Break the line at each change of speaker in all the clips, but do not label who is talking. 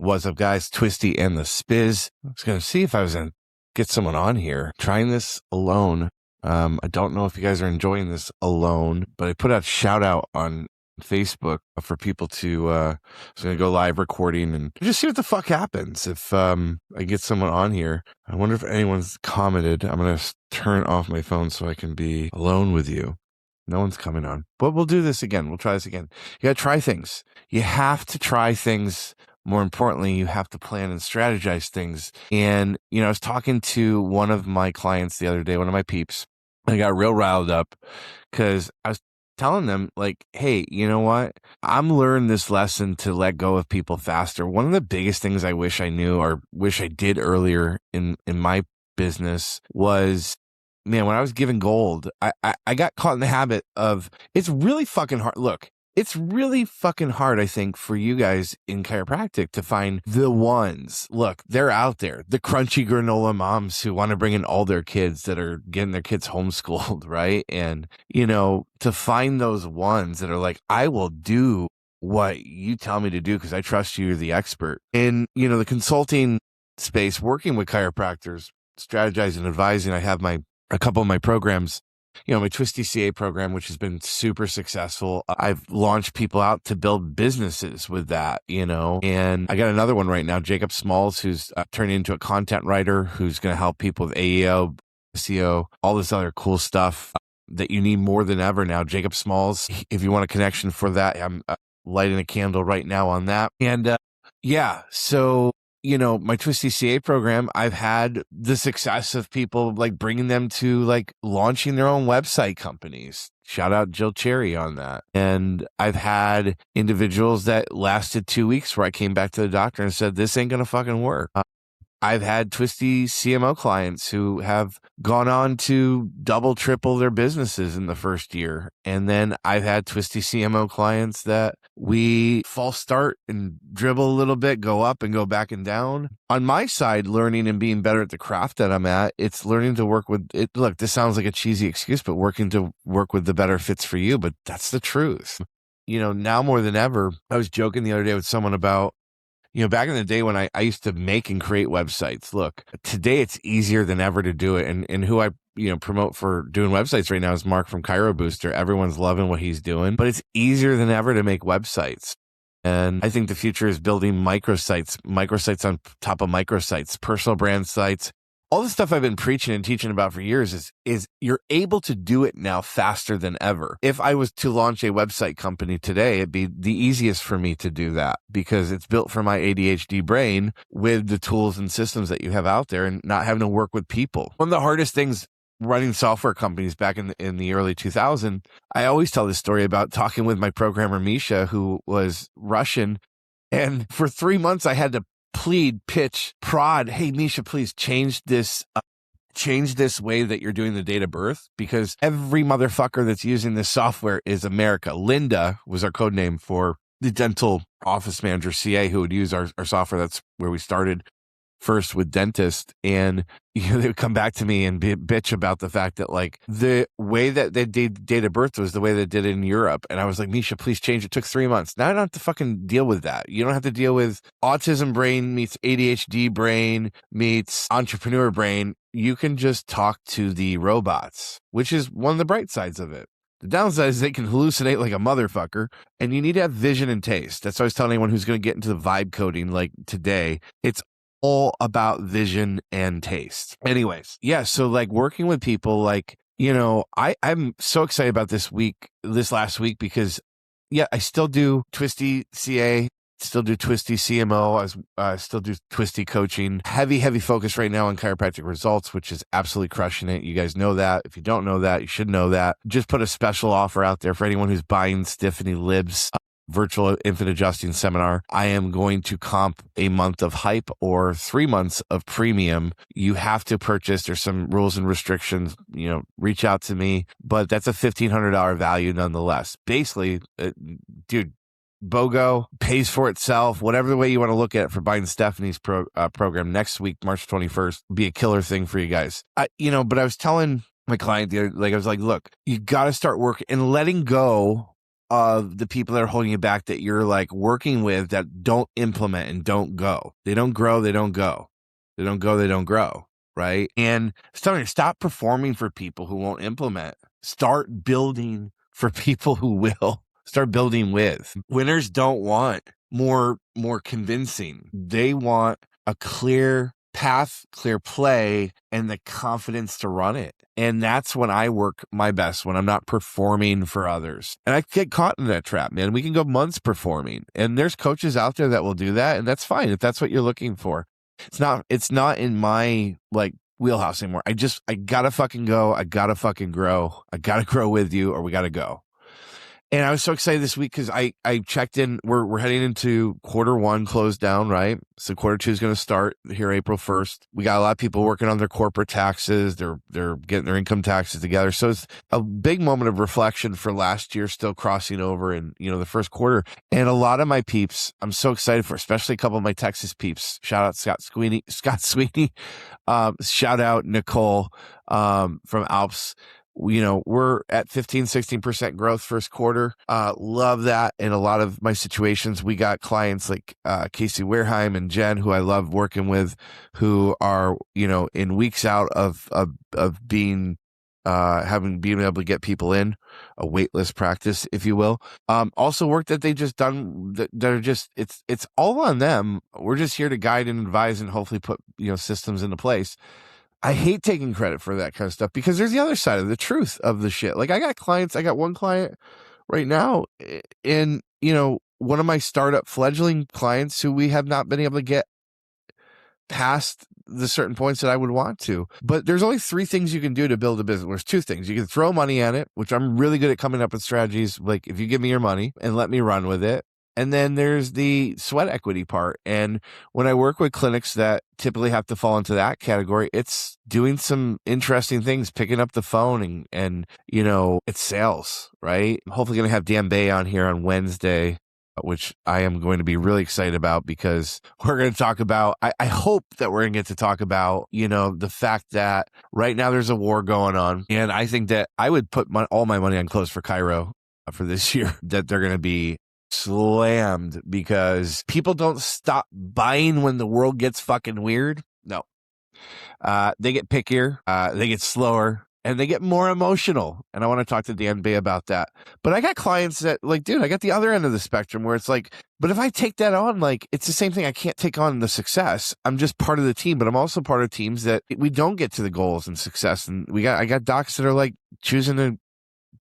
What's up, guys? Twisty and the Spiz. I was going to see if I was going to get someone on here. Trying this alone. I don't know if you guys are enjoying this alone, but I put out a shout out on Facebook for people to, I was going to go live recording and just see what the fuck happens if I get someone on here. I wonder if anyone's commented. I'm going to turn off my phone so I can be alone with you. No one's coming on. But we'll do this again. We'll try this again. You got to try things. You have to try things. More importantly, you have to plan and strategize things. And, I was talking to one of my clients the other day, one of my peeps. I got real riled up because I was telling them, like, hey, you know what? I'm learning this lesson to let go of people faster. One of the biggest things I wish I knew or wish I did earlier in my business was, man, when I was giving gold, I got caught in the habit of, it's really fucking hard. Look, it's really fucking hard, I think, for you guys in chiropractic to find the ones. Look, they're out there. The crunchy granola moms who want to bring in all their kids that are getting their kids homeschooled, right? And, to find those ones that are like, I will do what you tell me to do because I trust you're the expert. In, the consulting space, working with chiropractors, strategizing and advising, I have a couple of my programs. My Twisty CA program, which has been super successful. I've launched people out to build businesses with that, and I got another one right now, Jacob Smalls, who's turned into a content writer who's going to help people with AEO, SEO, all this other cool stuff that you need more than ever now. Jacob Smalls, if you want a connection for that, I'm lighting a candle right now on that. And so my Twisty CA program, I've had the success of people like bringing them to like launching their own website companies. Shout out Jill Cherry on that. And I've had individuals that lasted 2 weeks where I came back to the doctor and said, this ain't going to fucking work. I've had Twisty CMO clients who have gone on to double, triple their businesses in the first year. And then I've had Twisty CMO clients that we false start and dribble a little bit, go up and go back and down. On my side, learning and being better at the craft that I'm at, it's learning to work with it. Look, this sounds like a cheesy excuse, but working to work with the better fits for you. But that's the truth. Now more than ever, I was joking the other day with someone about, back in the day when I used to make and create websites, look, today it's easier than ever to do it. And who I, promote for doing websites right now is Mark from Chiro Booster. Everyone's loving what he's doing, but it's easier than ever to make websites. And I think the future is building microsites on top of microsites, personal brand sites. All the stuff I've been preaching and teaching about for years is you're able to do it now faster than ever. If I was to launch a website company today, it'd be the easiest for me to do that because it's built for my ADHD brain with the tools and systems that you have out there and not having to work with people. One of the hardest things running software companies back in the early 2000s, I always tell this story about talking with my programmer, Misha, who was Russian. And for 3 months, I had to plead, pitch, prod, hey, Misha, please change this way that you're doing the date of birth because every motherfucker that's using this software is America. Linda was our code name for the dental office manager, CA, who would use our software. That's where we started first with dentist. And they would come back to me and bitch about the fact that like the way that they did date of birth was the way they did it in Europe. And I was like, Misha, please change. It took 3 months. Now I don't have to fucking deal with that. You don't have to deal with autism brain meets ADHD brain meets entrepreneur brain. You can just talk to the robots, which is one of the bright sides of it. The downside is they can hallucinate like a motherfucker, and you need to have vision and taste. That's what I was telling anyone who's going to get into the vibe coding like today. It's all about vision and taste. Anyways, so like working with people, like, I'm so excited about this last week because I still do Twisty CA, still do Twisty CMO, I still do Twisty coaching, heavy focus right now on chiropractic results, which is absolutely crushing it. You guys know that. If you don't know that, you should know that. Just put a special offer out there for anyone who's buying Stephanie Lib's virtual infant adjusting seminar. I am going to comp a month of hype or 3 months of premium. You have to purchase. There's some rules and restrictions, reach out to me, but that's a $1,500 value nonetheless. Basically, dude, BOGO pays for itself, whatever the way you want to look at it for buying Stephanie's program next week, March 21st, be a killer thing for you guys. But I was telling my client, I was like, look, you got to start working and letting go of the people that are holding you back that you're like working with that don't implement and don't go. They don't grow, they don't go. They don't go, they don't grow, right? And stop performing for people who won't implement. Start building for people who will. Start building with. Winners don't want more convincing. They want a clear path, clear play, and the confidence to run it. And that's when I work my best, when I'm not performing for others. And I get caught in that trap, man. We can go months performing. And there's coaches out there that will do that, and that's fine if that's what you're looking for. It's not in my like wheelhouse anymore. I gotta fucking go. I gotta fucking grow. I gotta grow with you, or we gotta go. And I was so excited this week because I checked in. We're heading into quarter one closed down, right? So quarter two is going to start here April 1st. We got a lot of people working on their corporate taxes. They're getting their income taxes together. So it's a big moment of reflection for last year still crossing over in, the first quarter. And a lot of my peeps, I'm so excited for, especially a couple of my Texas peeps. Shout out Scott Sweeney. Shout out Nicole from Alps. We're at 16% growth first quarter. Love that. In a lot of my situations, we got clients like Casey Wareheim and Jen, who I love working with, who are, in weeks out of being being able to get people in a waitlist practice, if you will. Also work that they just done that are just, it's all on them. We're just here to guide and advise and hopefully put, systems into place. I hate taking credit for that kind of stuff because there's the other side of the truth of the shit. Like I got one client right now in, one of my startup fledgling clients who we have not been able to get past the certain points that I would want to. But there's only 3 things you can do to build a business. There's 2 things. You can throw money at it, which I'm really good at coming up with strategies. Like if you give me your money and let me run with it. And then there's the sweat equity part. And when I work with clinics that typically have to fall into that category, it's doing some interesting things, picking up the phone and it's sales, right? I'm hopefully going to have Dan Bay on here on Wednesday, which I am going to be really excited about because we're going to talk about, I hope that we're going to get to talk about, the fact that right now there's a war going on. And I think that I would put all my money on close for Chiro for this year, that they're going to be slammed because people don't stop buying when the world gets fucking weird. No. They get pickier, they get slower, and they get more emotional. And I want to talk to Dan Bay about that. But I got clients that like, dude, I got the other end of the spectrum where it's like, but if I take that on, like, it's the same thing. I can't take on the success. I'm just part of the team, but I'm also part of teams that we don't get to the goals and success. And I got docs that are like choosing to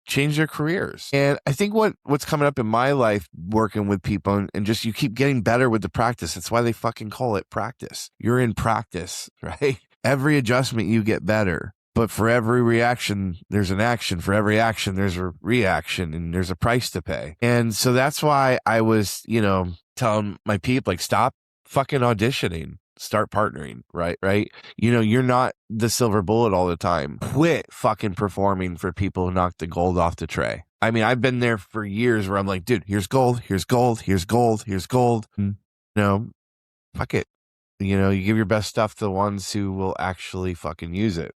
change their careers. And I think what's coming up in my life working with people and just you keep getting better with the practice. That's why they fucking call it practice. You're in practice, right? Every adjustment you get better. But for every reaction, there's an action. For every action, there's a reaction and there's a price to pay. And so that's why I was, telling my people, like, stop fucking auditioning. Start partnering, right? You're not the silver bullet all the time. Quit fucking performing for people who knock the gold off the tray. I mean, I've been there for years where I'm like, dude, here's gold, here's gold, here's gold, here's gold. Fuck it. You give your best stuff to the ones who will actually fucking use it.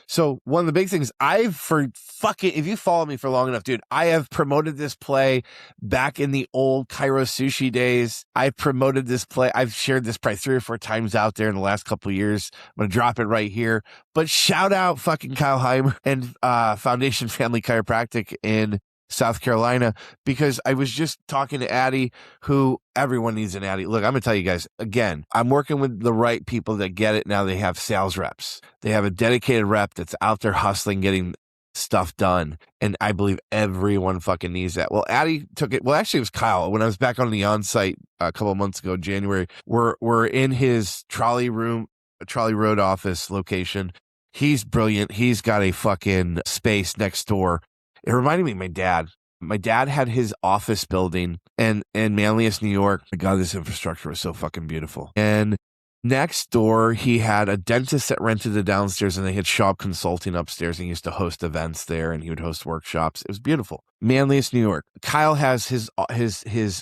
So one of the big things if you follow me for long enough, dude, I have promoted this play back in the old Chiro Sushi days. I promoted this play. I've shared this probably 3 or 4 times out there in the last couple of years. I'm going to drop it right here, but shout out fucking Kyle Heimer and Foundation Family Chiropractic in South Carolina, because I was just talking to Addie, who everyone needs an Addie. Look, I'm going to tell you guys again, I'm working with the right people that get it. Now they have sales reps. They have a dedicated rep that's out there hustling, getting stuff done. And I believe everyone fucking needs that. Well, Addie took it. Well, actually it was Kyle. When I was back on the on-site a couple of months ago, January, we're in his trolley road office location. He's brilliant. He's got a fucking space next door. It reminded me of my dad. My dad had his office building in Manlius, New York. My God, this infrastructure was so fucking beautiful. And next door, he had a dentist that rented the downstairs, and they had shop consulting upstairs, and he used to host events there, and he would host workshops. It was beautiful. Manlius, New York. Kyle has his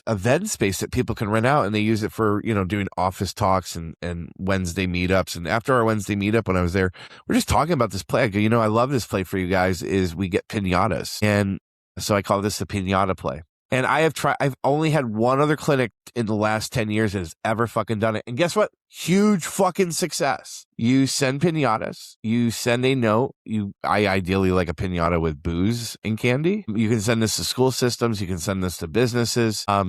event space that people can rent out, and they use it for, doing office talks and Wednesday meetups. And after our Wednesday meetup, when I was there, we're just talking about this play. I go, I love this play for you guys is we get pinatas. And so I call this the pinata play. And I've only had one other clinic in the last 10 years that has ever fucking done it. And guess what? Huge fucking success. You send pinatas, you send a note. I ideally like a pinata with booze and candy. You can send this to school systems. You can send this to businesses. A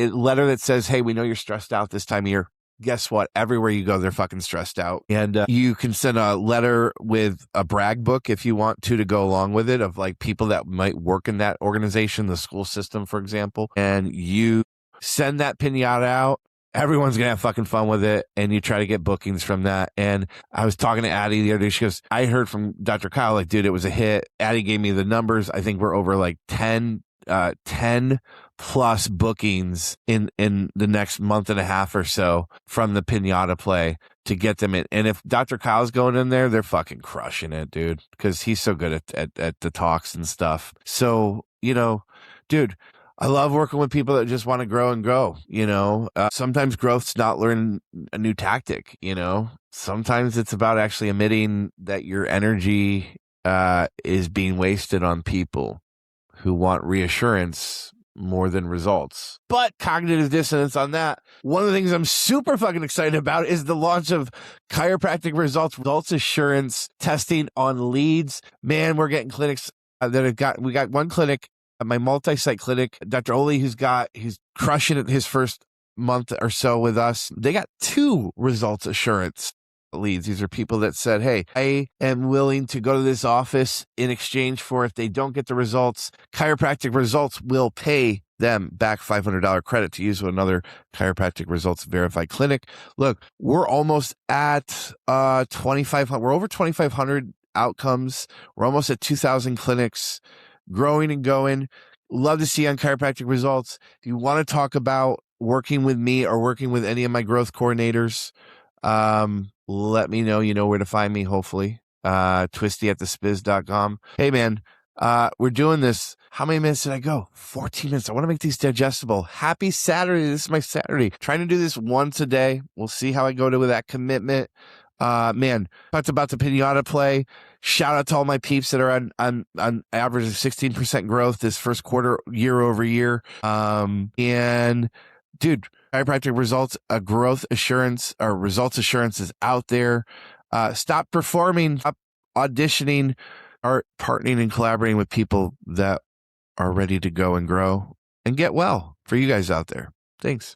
letter that says, hey, we know you're stressed out this time of year. Guess what? Everywhere you go, they're fucking stressed out. And you can send a letter with a brag book if you want to go along with it, of like people that might work in that organization, the school system, for example. And you send that pinata out. Everyone's going to have fucking fun with it. And you try to get bookings from that. And I was talking to Addie the other day. She goes, I heard from Dr. Kyle, like, dude, it was a hit. Addie gave me the numbers. I think we're over like 10 plus bookings in the next month and a half or so from the pinata play to get them in. And if Dr. Kyle's going in there, they're fucking crushing it, dude, because he's so good at the talks and stuff. So, dude, I love working with people that just want to grow and grow. Sometimes growth's not learning a new tactic. Sometimes it's about actually admitting that your energy is being wasted on people who want reassurance more than results. But cognitive dissonance on that. One of the things I'm super fucking excited about is the launch of chiropractic results assurance testing on leads. Man, we're getting clinics we got one clinic, my multi-site clinic, Dr. Oli, who's crushing it his first month or so with us. They got 2 results assurance leads. These are people that said, hey, I am willing to go to this office in exchange for, if they don't get the results, chiropractic results will pay them back $500 credit to use with another chiropractic results verified clinic. Look, we're almost at 2,500. We're over 2,500 outcomes. We're almost at 2,000 clinics, growing and going. Love to see you on chiropractic results. If you want to talk about working with me or working with any of my growth coordinators, let me know. You know where to find me, hopefully. Twisty@thespiz.com. Hey, man, we're doing this. How many minutes did I go? 14 minutes. I want to make these digestible. Happy Saturday. This is my Saturday. Trying to do this once a day. We'll see how I go with that commitment. Man, talked about the pinata play. Shout out to all my peeps that are on average of 16% growth this first quarter, year over year. And dude, chiropractic results, growth assurance or results assurance is out there. Stop performing, stop auditioning, start partnering and collaborating with people that are ready to go and grow and get well for you guys out there. Thanks.